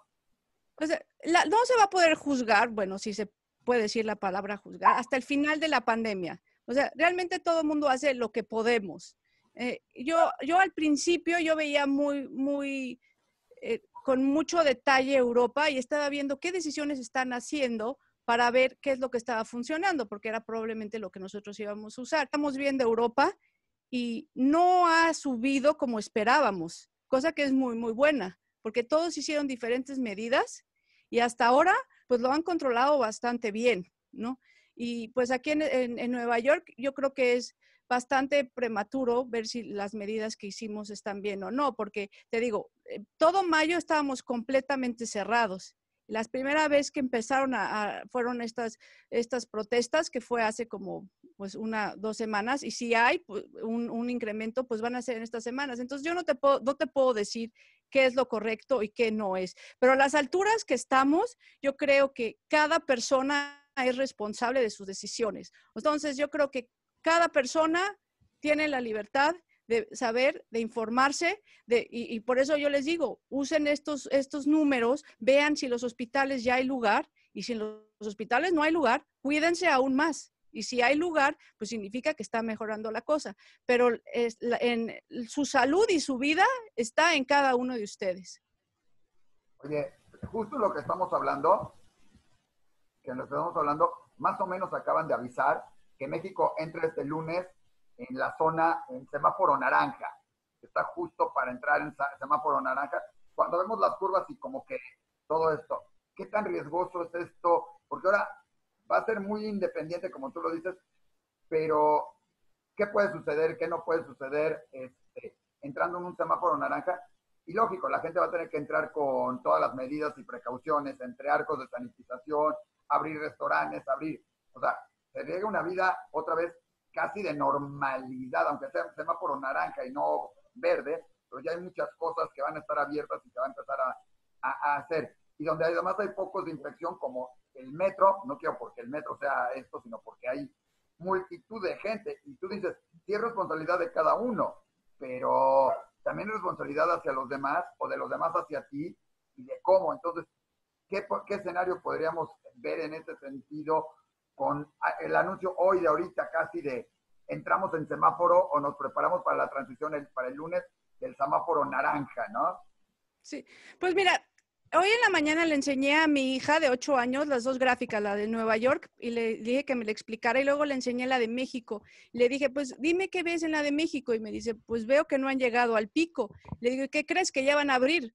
Pues no se va a poder juzgar, bueno, si se puede decir la palabra juzgar, hasta el final de la pandemia. O sea, realmente todo el mundo hace lo que podemos. Yo al principio yo veía con mucho detalle Europa y estaba viendo qué decisiones están haciendo para ver qué es lo que estaba funcionando, porque era probablemente lo que nosotros íbamos a usar. Estamos viendo Europa y no ha subido como esperábamos, cosa que es muy, muy buena, porque todos hicieron diferentes medidas y hasta ahora pues lo han controlado bastante bien, ¿no? Y pues aquí en Nueva York yo creo que es bastante prematuro ver si las medidas que hicimos están bien o no, porque te digo, todo mayo estábamos completamente cerrados. La primera vez que empezaron fueron estas protestas, que fue hace como pues 2 semanas, y si hay pues, un incremento, pues van a ser en estas semanas. Entonces yo no te puedo decir qué es lo correcto y qué no es. Pero a las alturas que estamos, yo creo que cada persona es responsable de sus decisiones. Entonces yo creo que cada persona tiene la libertad de saber, de informarse, y por eso yo les digo, usen estos números, vean si en los hospitales ya hay lugar, y si en los hospitales no hay lugar, cuídense aún más. Y si hay lugar, pues significa que está mejorando la cosa. Pero su salud y su vida está en cada uno de ustedes. Oye, justo lo que estamos hablando, más o menos acaban de avisar que México entra este lunes en la zona, en semáforo naranja. Está justo para entrar en semáforo naranja. Cuando vemos las curvas y como que todo esto, ¿qué tan riesgoso es esto? Porque ahora va a ser muy independiente, como tú lo dices, pero ¿qué puede suceder? ¿Qué no puede suceder entrando en un semáforo naranja? Y lógico, la gente va a tener que entrar con todas las medidas y precauciones, entre arcos de sanitización, abrir restaurantes, o sea, se llega una vida otra vez casi de normalidad, aunque sea semáforo naranja y no verde, pero ya hay muchas cosas que van a estar abiertas y se va a empezar a hacer. Y donde además hay focos de infección como el metro, no quiero porque el metro sea esto, sino porque hay multitud de gente. Y tú dices, sí es responsabilidad de cada uno, pero también es responsabilidad hacia los demás o de los demás hacia ti y de cómo. Entonces, ¿qué escenario podríamos ver en ese sentido con el anuncio hoy de ahorita casi de entramos en semáforo o nos preparamos para la transición para el lunes del semáforo naranja, ¿no? Sí, pues mira, hoy en la mañana le enseñé a mi hija de 8 años las 2 gráficas, la de Nueva York, y le dije que me la explicara, y luego le enseñé la de México. Le dije, pues dime qué ves en la de México, y me dice, pues veo que no han llegado al pico. Le digo, ¿qué crees? Que ya van a abrir.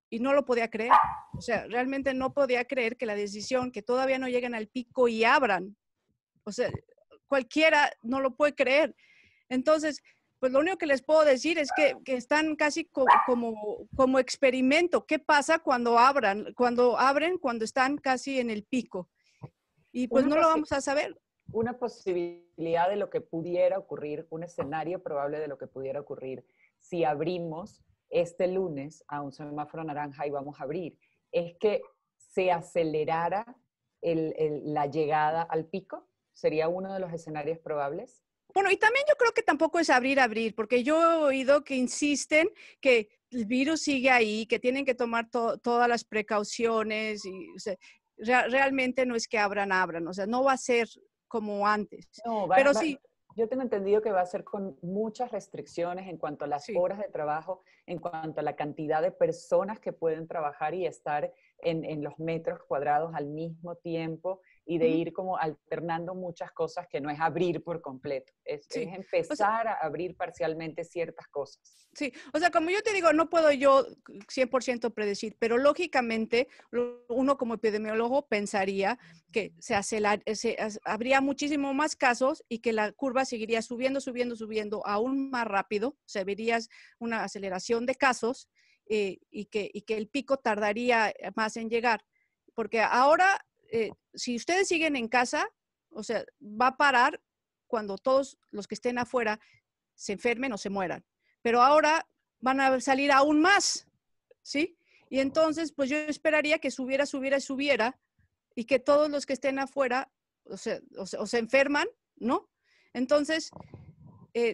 Y no lo podía creer. O sea, realmente no podía creer que la decisión, que todavía no lleguen al pico y abran. O sea, cualquiera no lo puede creer. Entonces, pues lo único que les puedo decir es que están casi como experimento. ¿Qué pasa cuando abren, cuando están casi en el pico? Y pues no lo vamos a saber. Una posibilidad de lo que pudiera ocurrir, un escenario probable de lo que pudiera ocurrir si abrimos este lunes a un semáforo naranja y vamos a abrir, es que se acelerara la llegada al pico? ¿Sería uno de los escenarios probables? Bueno, y también yo creo que tampoco es abrir, porque yo he oído que insisten que el virus sigue ahí, que tienen que tomar todas las precauciones y o sea, realmente no es que abran, o sea, no va a ser como antes. No, Pero sí, yo tengo entendido que va a ser con muchas restricciones en cuanto a las sí. horas de trabajo, en cuanto a la cantidad de personas que pueden trabajar y estar en los metros cuadrados al mismo tiempo y de ir como alternando muchas cosas que no es abrir por completo, es Sí. empezar a abrir parcialmente ciertas cosas. Sí, o sea, como yo te digo, no puedo yo 100% predecir, pero lógicamente uno como epidemiólogo pensaría que habría muchísimo más casos y que la curva seguiría subiendo aún más rápido, o sea, verías una aceleración de casos y que el pico tardaría más en llegar, porque ahora, si ustedes siguen en casa, o sea, va a parar cuando todos los que estén afuera se enfermen o se mueran. Pero ahora van a salir aún más, ¿sí? Y entonces, pues yo esperaría que subiera y que todos los que estén afuera o se enferman, ¿no? Entonces,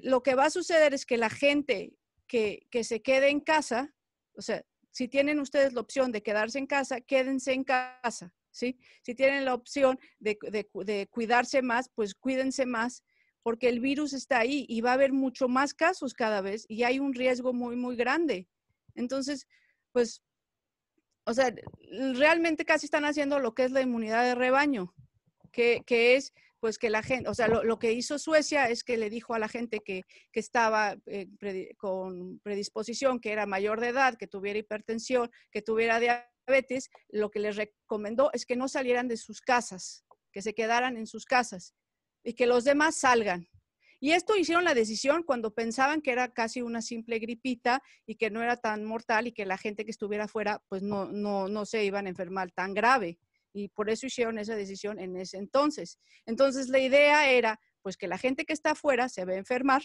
lo que va a suceder es que la gente que se quede en casa, o sea, si tienen ustedes la opción de quedarse en casa, quédense en casa, ¿sí? Si tienen la opción de cuidarse más, pues cuídense más, porque el virus está ahí y va a haber mucho más casos cada vez y hay un riesgo muy, muy grande. Entonces, pues, o sea, realmente casi están haciendo lo que es la inmunidad de rebaño, que es pues que la gente, o sea, lo que hizo Suecia es que le dijo a la gente que estaba con predisposición, que era mayor de edad, que tuviera hipertensión, que tuviera diabetes, lo que les recomendó es que no salieran de sus casas, que se quedaran en sus casas y que los demás salgan. Y esto hicieron la decisión cuando pensaban que era casi una simple gripita y que no era tan mortal y que la gente que estuviera afuera pues no se iban a enfermar tan grave. Y por eso hicieron esa decisión en ese entonces. Entonces la idea era pues que la gente que está afuera se va a enfermar,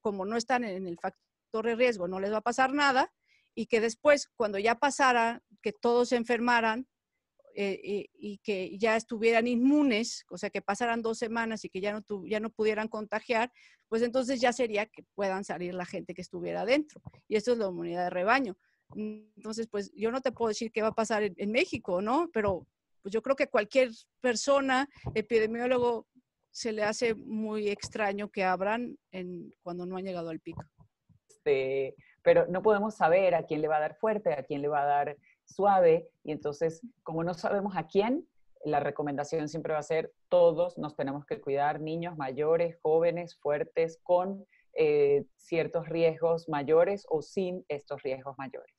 como no están en el factor de riesgo, no les va a pasar nada, y que después, cuando ya pasara, que todos se enfermaran, y que ya estuvieran inmunes, o sea, que pasaran 2 semanas y que ya no pudieran contagiar, pues entonces ya sería que puedan salir la gente que estuviera adentro. Y esto es la inmunidad de rebaño. Entonces, pues yo no te puedo decir qué va a pasar en México, ¿no? Pero pues yo creo que cualquier persona, epidemiólogo, se le hace muy extraño que abran cuando no han llegado al pico. Pero no podemos saber a quién le va a dar fuerte, a quién le va a dar suave, y entonces, como no sabemos a quién, la recomendación siempre va a ser todos nos tenemos que cuidar, niños, mayores, jóvenes, fuertes, con ciertos riesgos mayores o sin estos riesgos mayores.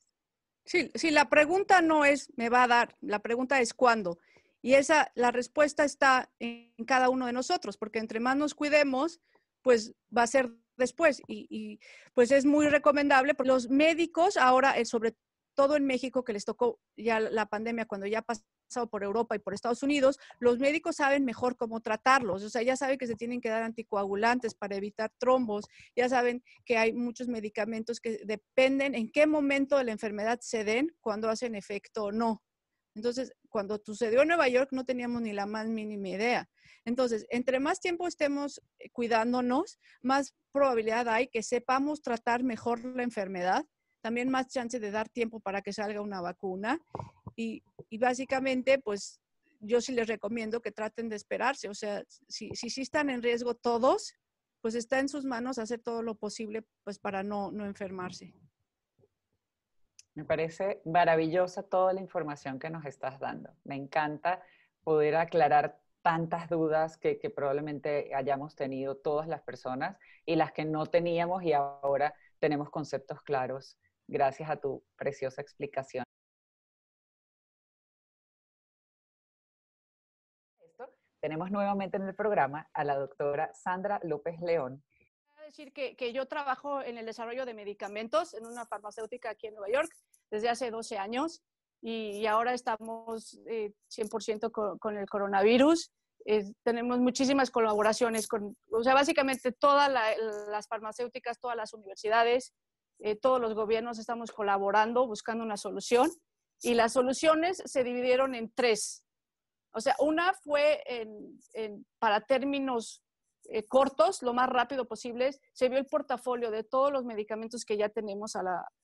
Sí, la pregunta no es me va a dar, la pregunta es cuándo. Y la respuesta está en cada uno de nosotros, porque entre más nos cuidemos, pues va a ser después. Y pues es muy recomendable, porque los médicos ahora, sobre todo en México, que les tocó ya la pandemia, cuando ya pasó por Europa y por Estados Unidos, los médicos saben mejor cómo tratarlos. O sea, ya saben que se tienen que dar anticoagulantes para evitar trombos, ya saben que hay muchos medicamentos que dependen en qué momento de la enfermedad se den, cuando hacen efecto o no. Entonces, cuando sucedió en Nueva York no teníamos ni la más mínima idea. Entonces, entre más tiempo estemos cuidándonos, más probabilidad hay que sepamos tratar mejor la enfermedad, también más chance de dar tiempo para que salga una vacuna y básicamente, pues yo sí les recomiendo que traten de esperarse. O sea, si están en riesgo todos, pues está en sus manos hacer todo lo posible pues para no enfermarse. Me parece maravillosa toda la información que nos estás dando. Me encanta poder aclarar tantas dudas que probablemente hayamos tenido todas las personas y las que no teníamos y ahora tenemos conceptos claros gracias a tu preciosa explicación. Tenemos nuevamente en el programa a la doctora Sandra López León. Decir que yo trabajo en el desarrollo de medicamentos en una farmacéutica aquí en Nueva York desde hace 12 años y ahora estamos 100% con el coronavirus. Tenemos muchísimas colaboraciones o sea, básicamente todas las farmacéuticas, todas las universidades, todos los gobiernos estamos colaborando, buscando una solución. Y las soluciones se dividieron en 3. O sea, una fue para términos cortos, lo más rápido posible. Se vio el portafolio de todos los medicamentos que ya tenemos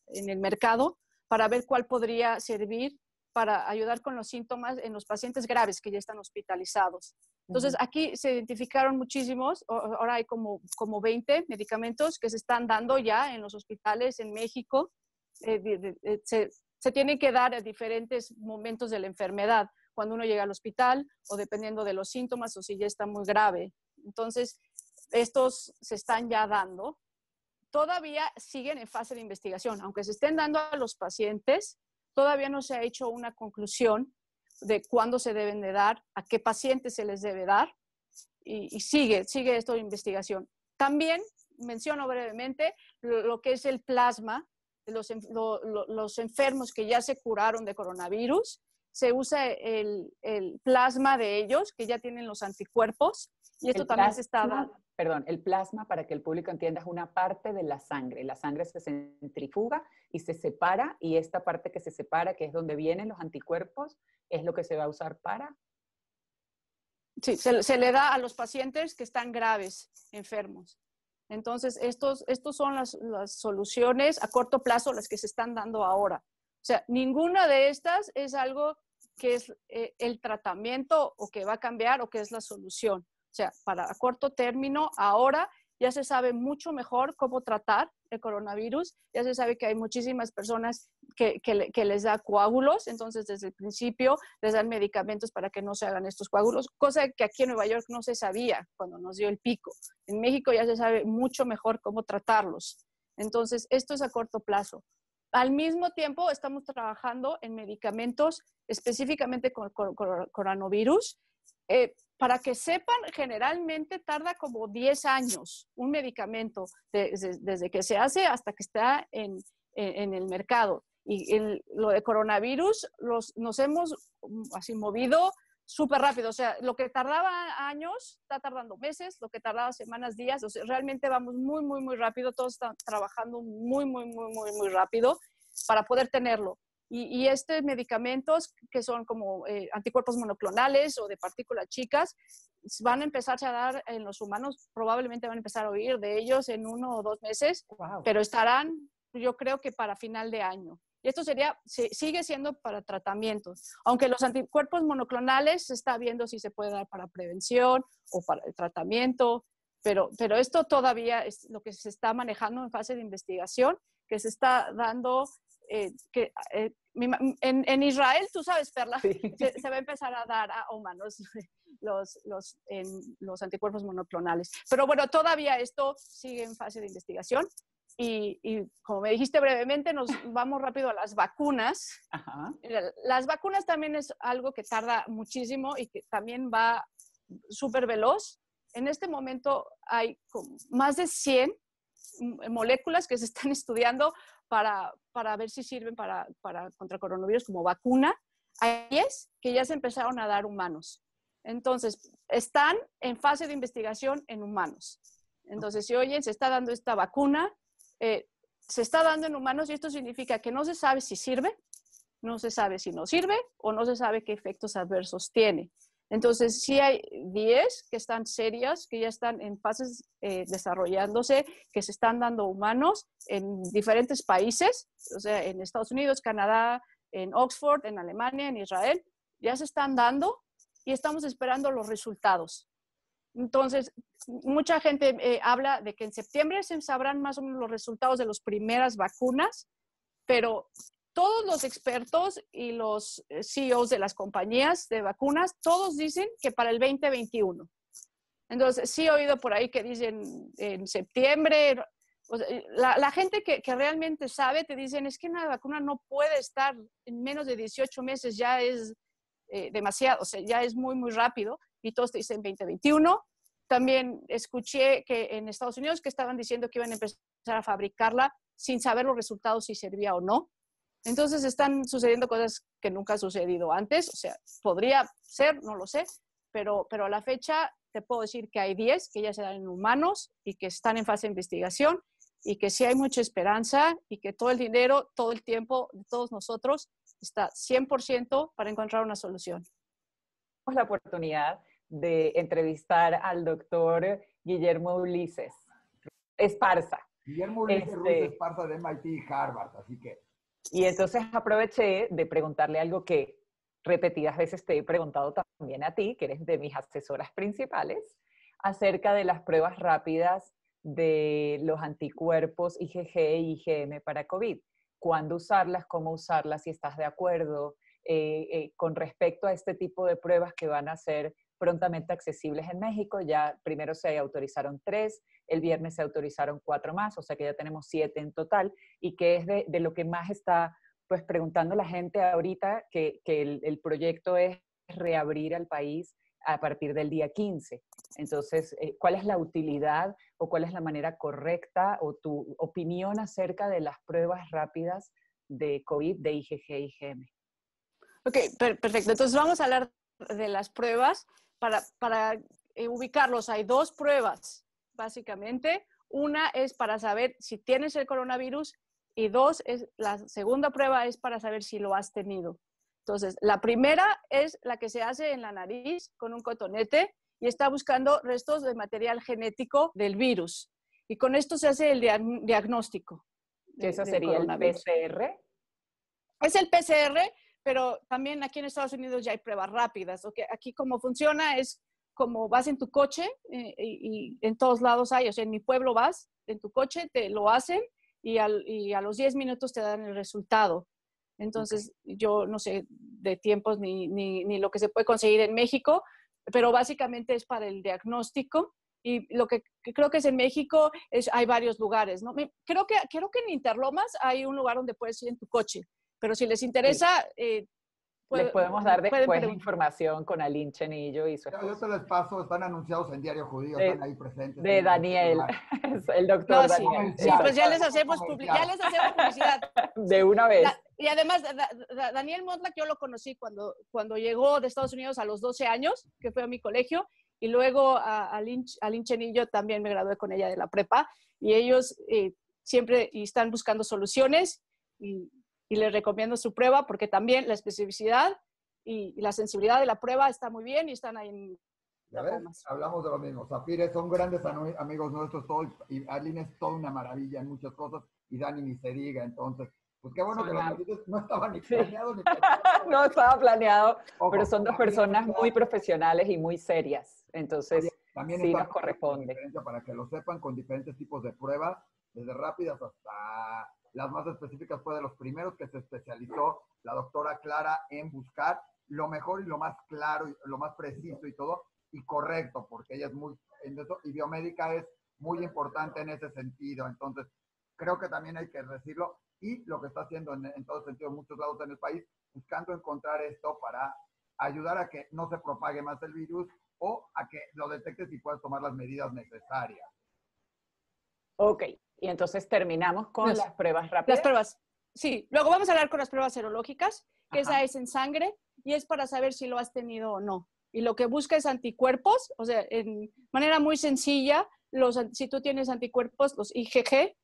en el mercado para ver cuál podría servir para ayudar con los síntomas en los pacientes graves que ya están hospitalizados. Entonces, aquí se identificaron muchísimos, ahora hay como 20 medicamentos que se están dando ya en los hospitales en México. Se tienen que dar a diferentes momentos de la enfermedad, cuando uno llega al hospital o dependiendo de los síntomas o si ya está muy grave. Entonces, estos se están ya dando. Todavía siguen en fase de investigación, aunque se estén dando a los pacientes, todavía no se ha hecho una conclusión de cuándo se deben de dar, a qué pacientes se les debe dar, y sigue esto de investigación. También menciono brevemente lo que es el plasma, los enfermos que ya se curaron de coronavirus. Se usa el plasma de ellos, que ya tienen los anticuerpos, y esto también se está dando. Perdón, el plasma, para que el público entienda, es una parte de la sangre. La sangre se centrifuga y se separa, y esta parte que se separa, que es donde vienen los anticuerpos, es lo que se va a usar para... Sí, se le da a los pacientes que están graves, enfermos. Entonces, estos son las soluciones a corto plazo, las que se están dando ahora. O sea, ninguna de estas es algo que es el tratamiento o que va a cambiar o que es la solución. O sea, para a corto término, ahora ya se sabe mucho mejor cómo tratar el coronavirus. Ya se sabe que hay muchísimas personas que les da coágulos. Entonces, desde el principio les dan medicamentos para que no se hagan estos coágulos, cosa que aquí en Nueva York no se sabía cuando nos dio el pico. En México ya se sabe mucho mejor cómo tratarlos. Entonces, esto es a corto plazo. Al mismo tiempo, estamos trabajando en medicamentos específicamente con coronavirus. Para que sepan, generalmente tarda como 10 años un medicamento desde que se hace hasta que está en el mercado. Y lo de coronavirus nos hemos así movido súper rápido. O sea, lo que tardaba años está tardando meses, lo que tardaba semanas, días. O sea, realmente vamos muy, muy, muy rápido. Todos están trabajando muy, muy, muy, muy, muy rápido para poder tenerlo. Y estos medicamentos que son como anticuerpos monoclonales o de partículas chicas van a empezarse a dar en los humanos, probablemente van a empezar a oír de ellos en 1 o 2 meses, wow. Pero estarán, yo creo que para final de año. Y esto sigue siendo para tratamientos, aunque los anticuerpos monoclonales se está viendo si se puede dar para prevención o para el tratamiento, pero esto todavía es lo que se está manejando en fase de investigación, que se está dando... en Israel, tú sabes, Perla, sí. se va a empezar a dar a humanos los anticuerpos monoclonales. Pero bueno, todavía esto sigue en fase de investigación y como me dijiste brevemente, nos vamos rápido a las vacunas. Ajá. Las vacunas también es algo que tarda muchísimo y que también va súper veloz. En este momento hay más de 100 moléculas que se están estudiando para ver si sirven contra coronavirus como vacuna. Hay 10 que ya se empezaron a dar humanos. Entonces, están en fase de investigación en humanos. Entonces, si oyen, se está dando esta vacuna, se está dando en humanos y esto significa que no se sabe si sirve, no se sabe si no sirve o no se sabe qué efectos adversos tiene. Entonces, sí hay 10 que están serias, que ya están en fases desarrollándose, que se están dando humanos en diferentes países, o sea, en Estados Unidos, Canadá, en Oxford, en Alemania, en Israel, ya se están dando y estamos esperando los resultados. Entonces, mucha gente habla de que en septiembre se sabrán más o menos los resultados de las primeras vacunas, pero todos los expertos y los CEOs de las compañías de vacunas, todos dicen que para el 2021. Entonces, sí he oído por ahí que dicen en septiembre. O sea, la gente que realmente sabe te dicen, es que una vacuna no puede estar en menos de 18 meses, ya es demasiado, o sea, ya es muy, muy rápido. Y todos te dicen 2021. También escuché que en Estados Unidos que estaban diciendo que iban a empezar a fabricarla sin saber los resultados si servía o no. Entonces están sucediendo cosas que nunca han sucedido antes, o sea, podría ser, no lo sé, pero a la fecha te puedo decir que hay 10 que ya se dan en humanos y que están en fase de investigación y que sí hay mucha esperanza y que todo el dinero, todo el tiempo de todos nosotros está 100% para encontrar una solución. Tenemos la oportunidad de entrevistar al doctor Guillermo Ulises Esparza. Guillermo Ulises Ruiz Esparza de MIT y Harvard, así que... Y entonces aproveché de preguntarle algo que repetidas veces te he preguntado también a ti, que eres de mis asesoras principales, acerca de las pruebas rápidas de los anticuerpos IgG e IgM para COVID. ¿Cuándo usarlas? ¿Cómo usarlas? Si estás de acuerdo con respecto a este tipo de pruebas que van a ser prontamente accesibles en México. Ya primero se autorizaron 3, el viernes se autorizaron 4 más, o sea que ya tenemos 7 en total, y que es de lo que más está pues preguntando la gente ahorita, que el proyecto es reabrir al país a partir del día 15. Entonces, ¿cuál es la utilidad o cuál es la manera correcta o tu opinión acerca de las pruebas rápidas de COVID de IgG e IgM? Ok, perfecto. Entonces vamos a hablar de las pruebas. Para ubicarlos, hay 2 pruebas, básicamente. Una es para saber si tienes el coronavirus y la segunda prueba es para saber si lo has tenido. Entonces, la primera es la que se hace en la nariz con un cotonete y está buscando restos de material genético del virus. Y con esto se hace el diagnóstico. ¿Eso sería el PCR? Es el PCR, pero también aquí en Estados Unidos ya hay pruebas rápidas. ¿Okay? Aquí como funciona es como vas en tu coche y en todos lados hay, o sea, en mi pueblo vas en tu coche, te lo hacen y a los 10 minutos te dan el resultado. Entonces, yo no sé de tiempos ni lo que se puede conseguir en México, pero básicamente es para el diagnóstico. Y lo que creo que es en México, hay varios lugares, ¿no? Creo que en Interlomas hay un lugar donde puedes ir en tu coche, pero si les interesa... Sí. Les podemos dar después información con Aline Chenillo y su esposo. Yo te les paso, están anunciados en Diario Judío, están ahí presentes. De Daniel, el doctor Daniel. Sí, pues ya les hacemos publicidad. De una vez. Y además, Daniel Motlach yo lo conocí cuando llegó de Estados Unidos a los 12 años, que fue a mi colegio, y luego a Aline Chenillo también me gradué con ella de la prepa, y ellos siempre están buscando soluciones y les recomiendo su prueba porque también la especificidad y la sensibilidad de la prueba está muy bien y están ahí en hablamos de lo mismo. Zafir son grandes amigos nuestros todos, y Aline es toda una maravilla en muchas cosas y Dani ni se diga. Entonces, pues qué bueno que no estaba ni planeado ni planeado. No estaba planeado, pero son 2 personas muy profesionales y muy serias. Entonces, también sí nos corresponde. Para que lo sepan, con diferentes tipos de pruebas, desde rápidas hasta las más específicas. Fue de los primeros que se especializó la doctora Clara en buscar lo mejor y lo más claro, y lo más preciso y todo, y correcto, porque ella es muy, y biomédica es muy importante en ese sentido. Entonces, creo que también hay que decirlo, y lo que está haciendo en todo sentido en muchos lados en el país, buscando encontrar esto para ayudar a que no se propague más el virus o a que lo detectes y puedas tomar las medidas necesarias. Ok, y entonces terminamos con las pruebas rápidas. Las pruebas, sí. Luego vamos a hablar con las pruebas serológicas, que esa es en sangre y es para saber si lo has tenido o no. Y lo que busca es anticuerpos, o sea, en manera muy sencilla, si tú tienes anticuerpos, los IgG,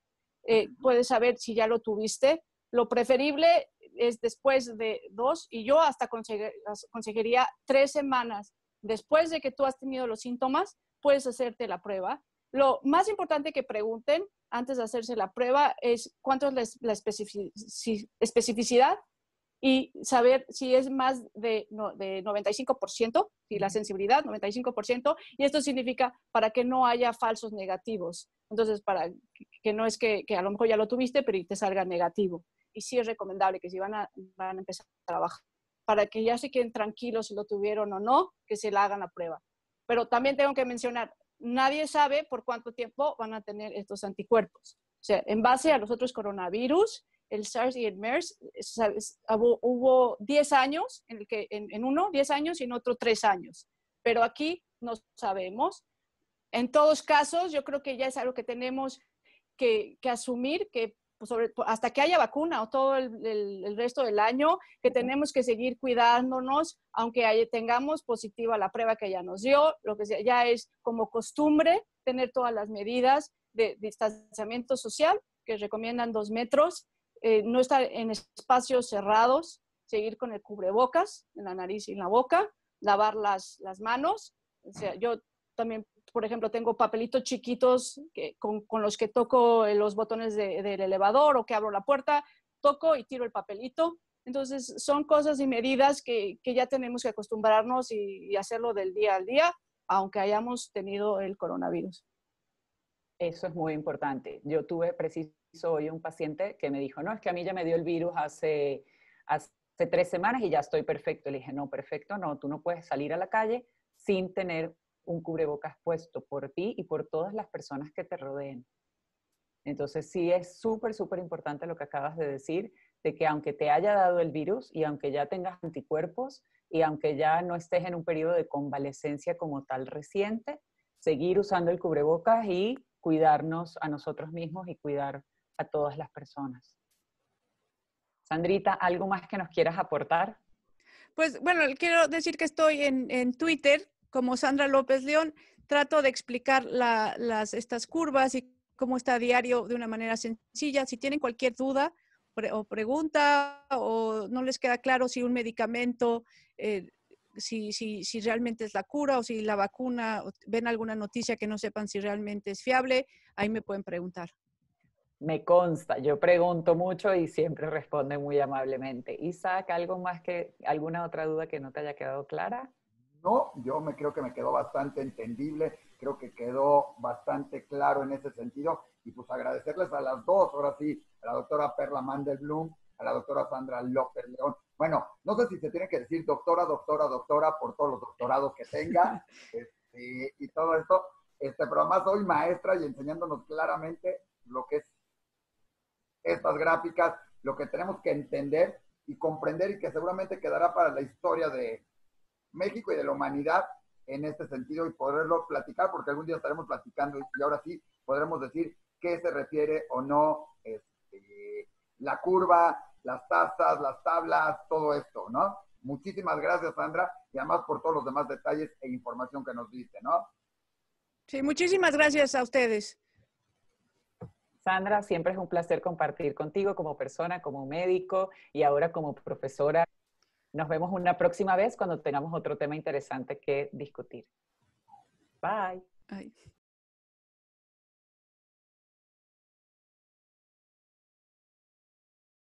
puedes saber si ya lo tuviste. Lo preferible es después de 2, y yo hasta conseguiría 3 semanas después de que tú has tenido los síntomas, puedes hacerte la prueba. Lo más importante que pregunten antes de hacerse la prueba es cuánto es la especificidad y saber si es más de 95%, y la sensibilidad 95%, y esto significa para que no haya falsos negativos. Entonces, para que no es que a lo mejor ya lo tuviste, pero te salga negativo. Y sí es recomendable que si van a empezar a trabajar, para que ya se queden tranquilos si lo tuvieron o no, que se la hagan la prueba. Pero también tengo que mencionar, nadie sabe por cuánto tiempo van a tener estos anticuerpos. O sea, en base a los otros coronavirus, el SARS y el MERS, hubo 10 años, en uno 10 años y en otro 3 años. Pero aquí no sabemos. En todos casos, yo creo que ya es algo que tenemos que asumir, que hasta que haya vacuna o todo el resto del año, que tenemos que seguir cuidándonos, aunque tengamos positiva la prueba que ya nos dio, lo que ya es como costumbre tener todas las medidas de distanciamiento social, que recomiendan 2 metros, no estar en espacios cerrados, seguir con el cubrebocas en la nariz y en la boca, lavar las manos. O sea, yo también, por ejemplo, tengo papelitos chiquitos con los que toco los botones del elevador o que abro la puerta, toco y tiro el papelito. Entonces, son cosas y medidas que ya tenemos que acostumbrarnos y hacerlo del día al día, aunque hayamos tenido el coronavirus. Eso es muy importante. Yo tuve preciso hoy un paciente que me dijo, no, es que a mí ya me dio el virus hace 3 semanas y ya estoy perfecto. Le dije, no, perfecto, no, tú no puedes salir a la calle sin tener un cubrebocas puesto por ti y por todas las personas que te rodeen. Entonces sí es súper, súper importante lo que acabas de decir, de que aunque te haya dado el virus y aunque ya tengas anticuerpos y aunque ya no estés en un periodo de convalecencia como tal reciente, seguir usando el cubrebocas y cuidarnos a nosotros mismos y cuidar a todas las personas. Sandrita, ¿algo más que nos quieras aportar? Pues bueno, quiero decir que estoy en Twitter como Sandra López León. Trato de explicar estas curvas y cómo está a diario de una manera sencilla. Si tienen cualquier duda o pregunta o no les queda claro si un medicamento, si realmente es la cura o si la vacuna, o ven alguna noticia que no sepan si realmente es fiable, ahí me pueden preguntar. Me consta, yo pregunto mucho y siempre responde muy amablemente. Isaac, ¿alguna otra duda que no te haya quedado clara? No, creo que me quedó bastante entendible, creo que quedó bastante claro en ese sentido. Y pues agradecerles a las dos, ahora sí, a la doctora Perla Mandelblum, a la doctora Sandra López León. Bueno, no sé si se tiene que decir doctora, doctora, doctora, por todos los doctorados que tenga, y todo esto, pero además soy maestra y enseñándonos claramente lo que es estas gráficas, lo que tenemos que entender y comprender y que seguramente quedará para la historia de México y de la humanidad en este sentido y poderlo platicar, porque algún día estaremos platicando y ahora sí podremos decir qué se refiere o no la curva, las tasas, las tablas, todo esto, ¿no? Muchísimas gracias, Sandra, y además por todos los demás detalles e información que nos diste, ¿no? Sí, muchísimas gracias a ustedes. Sandra, siempre es un placer compartir contigo como persona, como médico y ahora como profesora. Nos vemos una próxima vez cuando tengamos otro tema interesante que discutir. Bye. Ay.